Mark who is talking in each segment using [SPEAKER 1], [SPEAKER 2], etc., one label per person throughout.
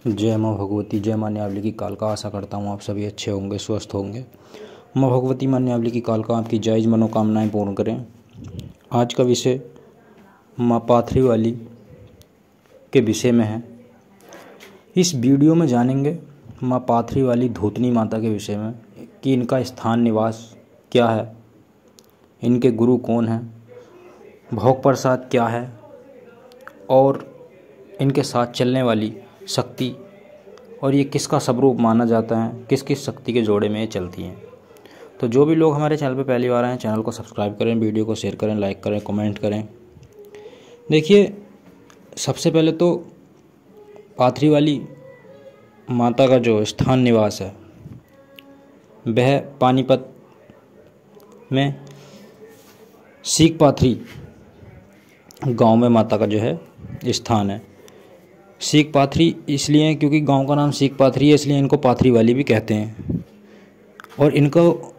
[SPEAKER 1] जय माँ भगवती, जय माँ न्यावली की कालका। आशा करता हूँ आप सभी अच्छे होंगे, स्वस्थ होंगे। माँ भगवती, माँ न्यावली की कालका आपकी जायज़ मनोकामनाएं पूर्ण करें। आज का विषय माँ पाथरी वाली के विषय में है। इस वीडियो में जानेंगे माँ पाथरी वाली धूतनी माता के विषय में कि इनका स्थान निवास क्या है, इनके गुरु कौन हैं, भोग प्रसाद क्या है और इनके साथ चलने वाली शक्ति और ये किसका स्वरूप माना जाता है, किस किस शक्ति के जोड़े में ये चलती हैं। तो जो भी लोग हमारे चैनल पर पहली बार आए हैं, चैनल को सब्सक्राइब करें, वीडियो को शेयर करें, लाइक करें, कमेंट करें। देखिए, सबसे पहले तो पाथरी वाली माता का जो स्थान निवास है वह पानीपत में सीख पाथरी गांव में माता का जो है स्थान है। सीख पाथरी इसलिए क्योंकि गांव का नाम सीख पाथरी है, इसलिए इनको पाथरी वाली भी कहते हैं। और इनको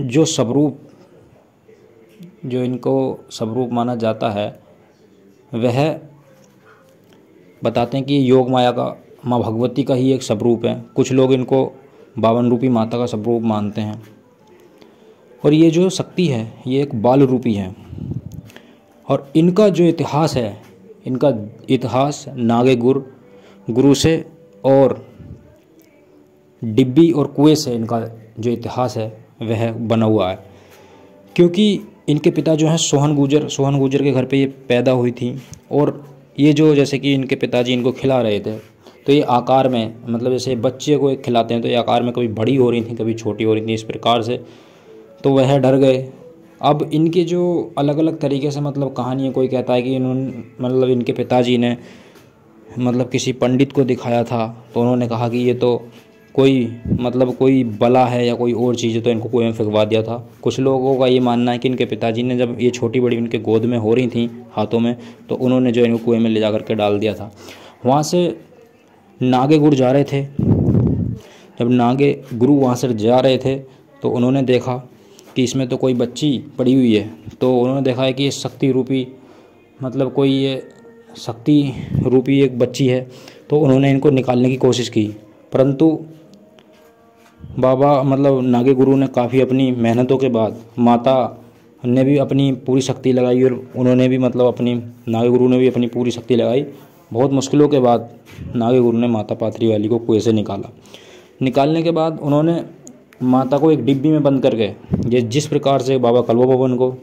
[SPEAKER 1] जो स्वरूप माना जाता है वह बताते हैं कि योग माया का, माँ भगवती का ही एक स्वरूप है। कुछ लोग इनको 52 रूपी माता का स्वरूप मानते हैं। और ये जो शक्ति है ये एक बाल रूपी है। और इनका जो इतिहास है, इनका इतिहास नागे गुरु से और डिब्बी और कुएं से इनका जो इतिहास है वह बना हुआ है। क्योंकि इनके पिता जो हैं सोहन गुजर के घर पे ये पैदा हुई थी। और ये जो जैसे कि इनके पिताजी इनको खिला रहे थे तो ये आकार में, मतलब जैसे बच्चे को एक खिलाते हैं तो ये आकार में कभी बड़ी हो रही थी, कभी छोटी हो रही थी, इस प्रकार से। तो वह डर गए। अब इनके जो अलग अलग तरीके से मतलब कहानी है, कोई कहता है कि इनके पिताजी ने किसी पंडित को दिखाया था तो उन्होंने कहा कि ये तो कोई बला है या कोई और चीज़ है, तो इनको कुएं में फेंकवा दिया था। कुछ लोगों का ये मानना है कि इनके पिताजी ने जब ये छोटी बड़ी इनके गोद में हो रही थी हाथों में, तो उन्होंने जो इनको कुएं में ले जा करके डाल दिया था। वहाँ से नागे गुरु जा रहे थे। जब नागे गुरु वहाँ से जा रहे थे तो उन्होंने देखा कि इसमें तो कोई बच्ची पड़ी हुई है। तो उन्होंने देखा है कि ये शक्ति रूपी ये शक्ति रूपी एक बच्ची है। तो उन्होंने इनको निकालने की कोशिश की, परंतु बाबा नागे गुरु ने काफ़ी अपनी मेहनतों के बाद, माता ने भी अपनी पूरी शक्ति लगाई और उन्होंने भी नागे गुरु ने भी अपनी पूरी शक्ति लगाई। बहुत मुश्किलों के बाद नागे गुरु ने माता पाथरी वाली को कुएं से निकालने के बाद उन्होंने माता को एक डिब्बी में बंद करके, जिस प्रकार से बाबा कलवा भवन को,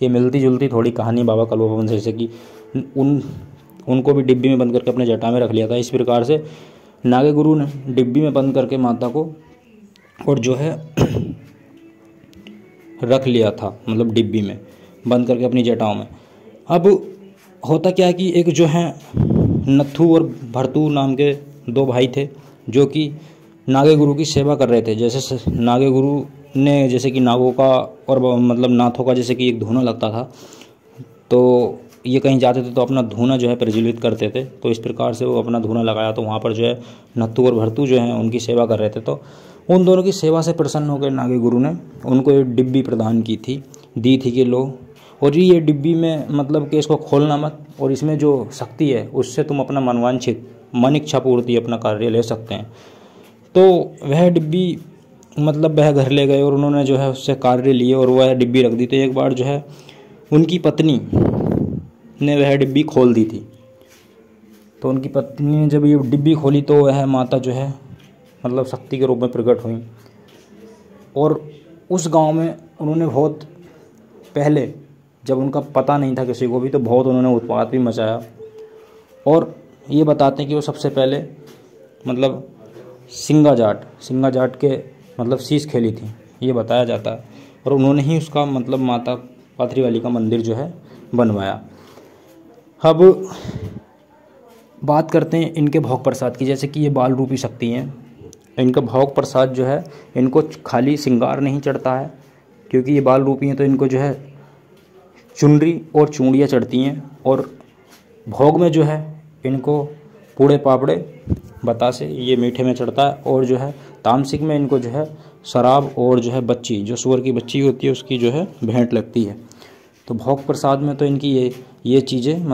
[SPEAKER 1] ये मिलती जुलती थोड़ी कहानी बाबा कलवा भवन से, जैसे कि उनको भी डिब्बी में बंद करके अपने जटा में रख लिया था। इस प्रकार से नागे गुरु ने डिब्बी में बंद करके माता को और जो है रख लिया था, डिब्बी में बंद करके अपनी जटाओं में। अब होता क्या है कि एक जो है नत्थू और भरतू नाम के दो भाई थे जो कि नागे गुरु की सेवा कर रहे थे। जैसे नागे गुरु ने, जैसे कि नागों का और नाथों का जैसे कि एक धूना लगता था, तो ये कहीं जाते थे तो अपना धूना जो है प्रज्वलित करते थे। तो इस प्रकार से वो अपना धूना लगाया, तो वहाँ पर जो है नत्थू और भरतू जो हैं उनकी सेवा कर रहे थे। तो उन दोनों की सेवा से प्रसन्न होकर नागे गुरु ने उनको एक डिब्बी प्रदान दी थी कि लो, और ये डिब्बी में कि इसको खोलना मत, और इसमें जो शक्ति है उससे तुम अपना मनवांछित मन इच्छा पूर्ति अपना कार्य ले सकते हैं। तो वह डिब्बी वह घर ले गए और उन्होंने जो है उससे कार्य लिए और वह डिब्बी रख दी। तो एक बार जो है उनकी पत्नी ने वह डिब्बी खोल दी थी। तो उनकी पत्नी ने जब ये डिब्बी खोली तो वह माता जो है शक्ति के रूप में प्रकट हुई। और उस गांव में उन्होंने बहुत पहले, जब उनका पता नहीं था किसी को भी, तो बहुत उन्होंने उत्पात भी मचाया। और ये बताते हैं कि वो सबसे पहले सिंगा जाट के शीश खेली थी, ये बताया जाता है। और उन्होंने ही उसका माता पाथरी वाली का मंदिर जो है बनवाया। अब बात करते हैं इनके भोग प्रसाद की। जैसे कि ये बाल रूपी शक्ति हैं, इनका भोग प्रसाद जो है, इनको खाली श्रृंगार नहीं चढ़ता है क्योंकि ये बाल रूपी हैं, तो इनको जो है चुनरी और चूड़ियाँ चढ़ती हैं। और भोग में जो है इनको पूड़े पापड़े बतासे ये मीठे में चढ़ता है। और जो है तामसिक में इनको जो है शराब और जो है बच्ची, जो सूअर की बच्ची होती है उसकी जो है भेंट लगती है। तो भोग प्रसाद में तो इनकी ये चीज़ें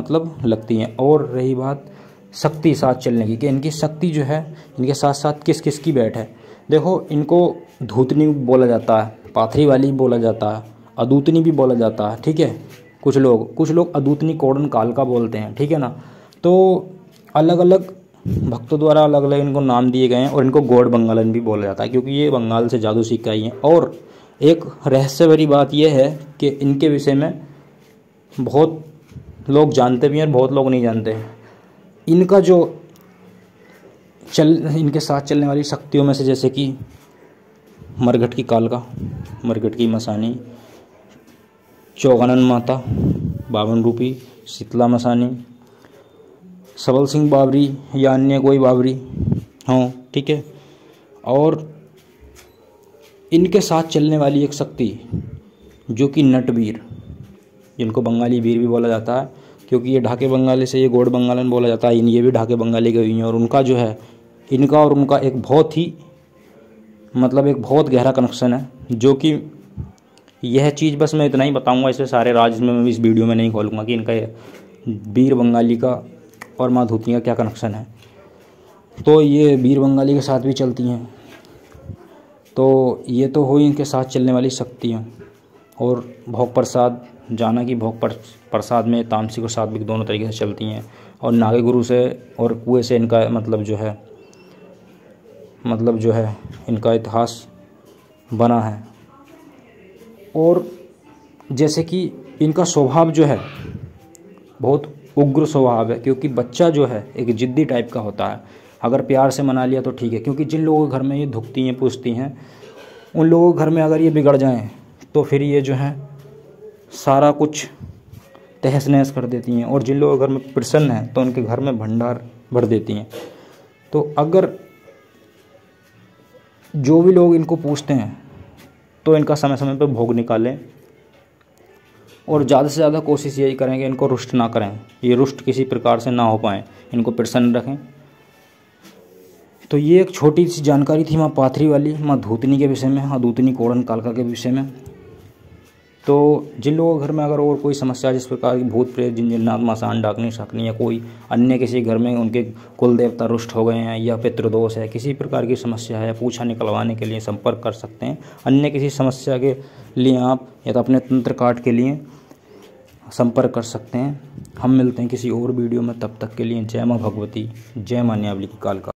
[SPEAKER 1] लगती हैं। और रही बात शक्ति साथ चलने की, कि इनकी शक्ति जो है इनके साथ साथ किस किस की बैठ है। देखो, इनको धूतनी बोला जाता है, पाथरी वाली बोला जाता है, अदूतनी भी बोला जाता है, ठीक है। कुछ लोग अदूतनी कोड़न काल का बोलते हैं, ठीक है ना। तो अलग अलग भक्तों द्वारा अलग अलग इनको नाम दिए गए हैं। और इनको गौड़ बंगालन भी बोला जाता है, क्योंकि ये बंगाल से जादू सीख के आई हैं। और एक रहस्य भरी बात यह है कि इनके विषय में बहुत लोग जानते भी हैं और बहुत लोग नहीं जानते। इनका जो इनके साथ चलने वाली शक्तियों में से जैसे कि मरघट की कालका, मरघट की मसानी, चौगानन माता, 52 रूपी, शीतला मसानी, सबल सिंह बाबरी या अन्य कोई बाबरी हों, ठीक है। और इनके साथ चलने वाली एक शक्ति जो कि नटवीर, जिनको बंगाली वीर भी बोला जाता है, क्योंकि ये ढाके बंगाली से ये गौड़ बंगालन बोला जाता है, ये भी ढाके बंगाली के हुई हैं। और उनका जो है, इनका और उनका एक बहुत ही एक बहुत गहरा कनेक्शन है, जो कि यह चीज़ बस मैं इतना ही बताऊंगा, इससे सारे राज में मैं इस वीडियो में नहीं खोलूँगा कि इनका वीर बंगाली का और माँ धूतनी का क्या कनेक्शन है। तो ये वीर बंगाली के साथ भी चलती हैं। तो ये तो हुई इनके साथ चलने वाली शक्तियाँ। और भोग प्रसाद, जाना कि भोग प्रसाद में तामसिक और सात्विक दोनों तरीके से चलती हैं। और नागे गुरु से और कुएं से इनका जो है इनका इतिहास बना है। और जैसे कि इनका स्वभाव जो है बहुत उग्र स्वभाव है, क्योंकि बच्चा जो है एक जिद्दी टाइप का होता है। अगर प्यार से मना लिया तो ठीक है, क्योंकि जिन लोगों के घर में ये धुकती हैं पूछती हैं, उन लोगों के घर में अगर ये बिगड़ जाएं तो फिर ये जो है सारा कुछ तहस नहस कर देती हैं। और जिन लोगों के घर में प्रसन्न है तो उनके घर में भंडार भर देती हैं। तो अगर जो भी लोग इनको पूछते हैं तो इनका समय समय पर भोग निकालें। और ज़्यादा से ज़्यादा कोशिश यही करें कि इनको रुष्ट ना करें, ये रुष्ट किसी प्रकार से ना हो पाएँ, इनको प्रसन्न रखें। तो ये एक छोटी सी जानकारी थी माँ पाथरी वाली, माँ धूतनी के विषय में, अदूतनी कोड़न कालका के विषय में। तो जिन लोगों के घर में अगर और कोई समस्या जिस प्रकार की भूत प्रेत, जिन्नात, मसान, डाकनी, शाकनी या कोई अन्य किसी घर में उनके कुल देवता रुष्ट हो गए हैं या पितृदोष है, किसी प्रकार की समस्या है, पूछा निकलवाने के लिए संपर्क कर सकते हैं। अन्य किसी समस्या के लिए आप या तो अपने तंत्र काट के लिए संपर्क कर सकते हैं। हम मिलते हैं किसी और वीडियो में, तब तक के लिए जय माँ भगवती, जय माँ न्यावली की कालका।